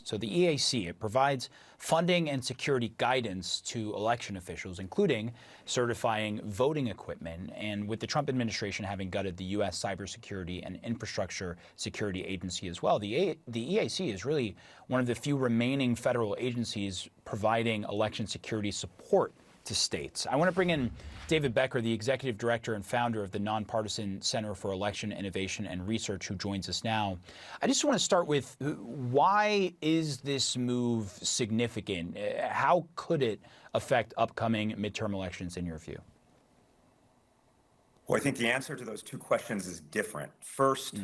So the EAC, it provides funding and security guidance to election officials, including certifying voting equipment. And with the Trump administration having gutted the U.S. Cybersecurity and Infrastructure Security Agency as well, the EAC is really one of the few remaining federal agencies providing election security support to states. I want to bring in David Becker, the executive director and founder of the nonpartisan Center for Election Innovation and Research, who joins us now. I just want to start with, why is this move significant? How could it affect upcoming midterm elections in your view? Well, I think the answer to those two questions is different. First,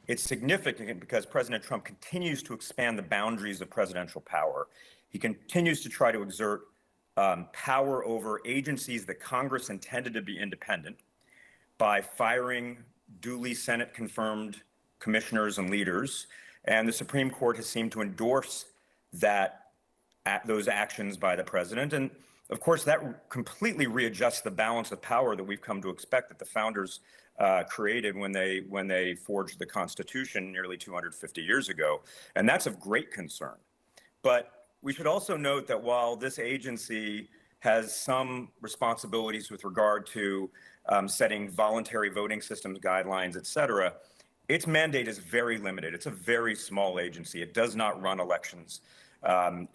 it's significant because President Trump continues to expand the boundaries of presidential power. He continues to try to exert power over agencies that Congress intended to be independent by firing duly Senate-confirmed commissioners and leaders. And the Supreme Court has seemed to endorse those actions by the president. And of course, that completely readjusts the balance of power that we've come to expect that the founders created when they forged the Constitution nearly 250 years ago. And that's of great concern. But we should also note that while this agency has some responsibilities with regard to setting voluntary voting systems guidelines, et cetera, its mandate is very limited. It's a very small agency. It does not run elections. Many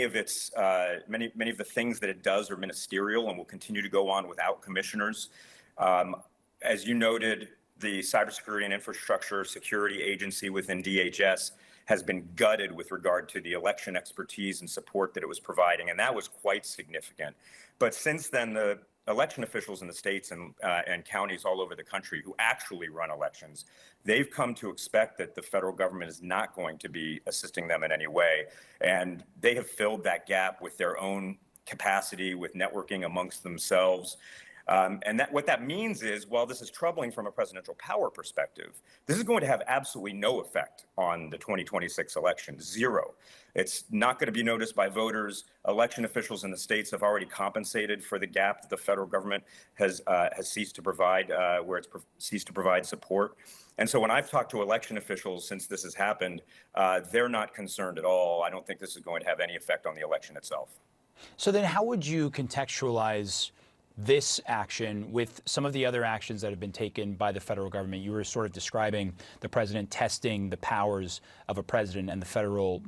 of the things that it does are ministerial and will continue to go on without commissioners. As you noted, the Cybersecurity and Infrastructure Security Agency within DHS has been gutted with regard to the election expertise and support that it was providing, and that was quite significant. But since then, the election officials in the states and counties all over the country who actually run elections, they've come to expect that the federal government is not going to be assisting them in any way. And they have filled that gap with their own capacity, with networking amongst themselves. And what that means is, while this is troubling from a presidential power perspective, this is going to have absolutely no effect on the 2026 election, zero. It's not going to be noticed by voters. Election officials in the states have already compensated for the gap that the federal government has ceased to provide, where it's ceased to provide support. And so when I've talked to election officials since this has happened, they're not concerned at all. I don't think this is going to have any effect on the election itself. So then how would you contextualize this action with some of the other actions that have been taken by the federal government? You were sort of describing the president testing the powers of a president and the federal,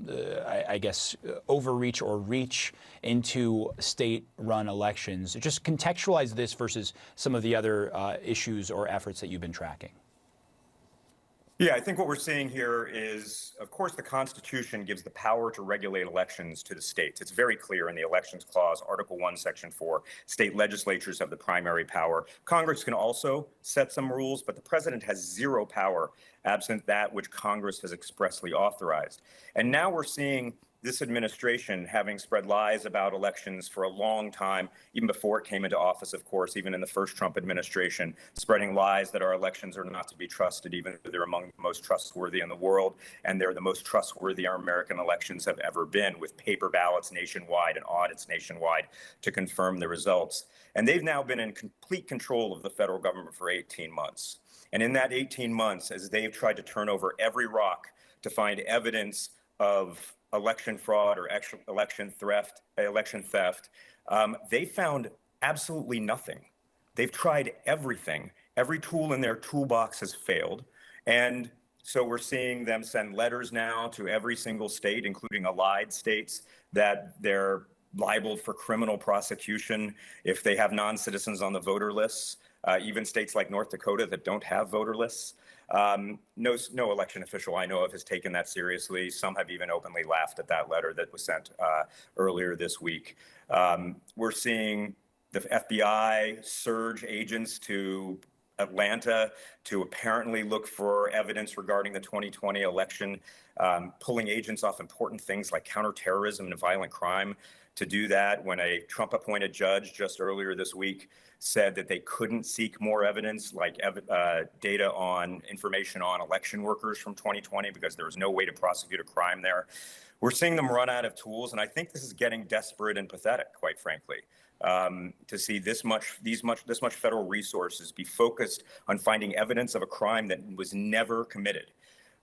overreach or reach into state-run elections. Just contextualize this versus some of the other issues or efforts that you've been tracking. Yeah, I think what we're seeing here is, of course, the Constitution gives the power to regulate elections to the states. It's very clear in the Elections Clause, Article 1, Section 4, state legislatures have the primary power. Congress can also set some rules, but the president has zero power absent that which Congress has expressly authorized. And now we're seeing this administration having spread lies about elections for a long time, even before it came into office, of course, even in the first Trump administration, spreading lies that our elections are not to be trusted, even though they're among the most trustworthy in the world, and they're the most trustworthy our American elections have ever been, with paper ballots nationwide and audits nationwide to confirm the results. And they've now been in complete control of the federal government for 18 months. And in that 18 months, as they've tried to turn over every rock to find evidence of election fraud or election theft, they found absolutely nothing. They've tried everything. Every tool in their toolbox has failed. And so we're seeing them send letters now to every single state, including allied states, that they're liable for criminal prosecution if they have non-citizens on the voter lists, even states like North Dakota that don't have voter lists. No election official I know of has taken that seriously. Some have even openly laughed at that letter that was sent earlier this week. We're seeing the FBI surge agents to Atlanta to apparently look for evidence regarding the 2020 election, pulling agents off important things like counterterrorism and violent crime to do that, when a Trump-appointed judge just earlier this week said that they couldn't seek more evidence, like data on information on election workers from 2020, because there was no way to prosecute a crime there. We're seeing them run out of tools, and I think this is getting desperate and pathetic, quite frankly, to see this much federal resources be focused on finding evidence of a crime that was never committed.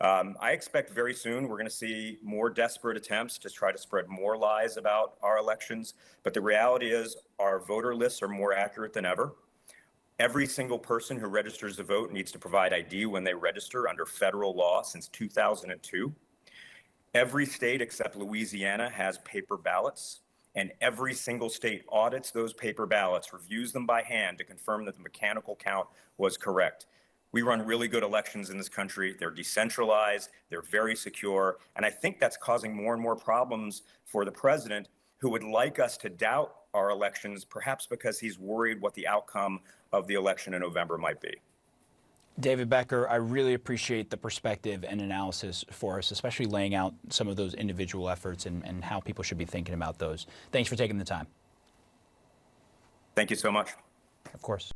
I expect very soon we're going to see more desperate attempts to try to spread more lies about our elections. But the reality is our voter lists are more accurate than ever. Every single person who registers to vote needs to provide ID when they register under federal law since 2002. Every state except Louisiana has paper ballots, and every single state audits those paper ballots, reviews them by hand to confirm that the mechanical count was correct. We run really good elections in this country. They're decentralized, they're very secure, and I think that's causing more and more problems for the president, who would like us to doubt our elections, perhaps because he's worried what the outcome of the election in November might be. David Becker, I really appreciate the perspective and analysis for us, especially laying out some of those individual efforts and how people should be thinking about those. Thanks for taking the time. Thank you so much. Of course.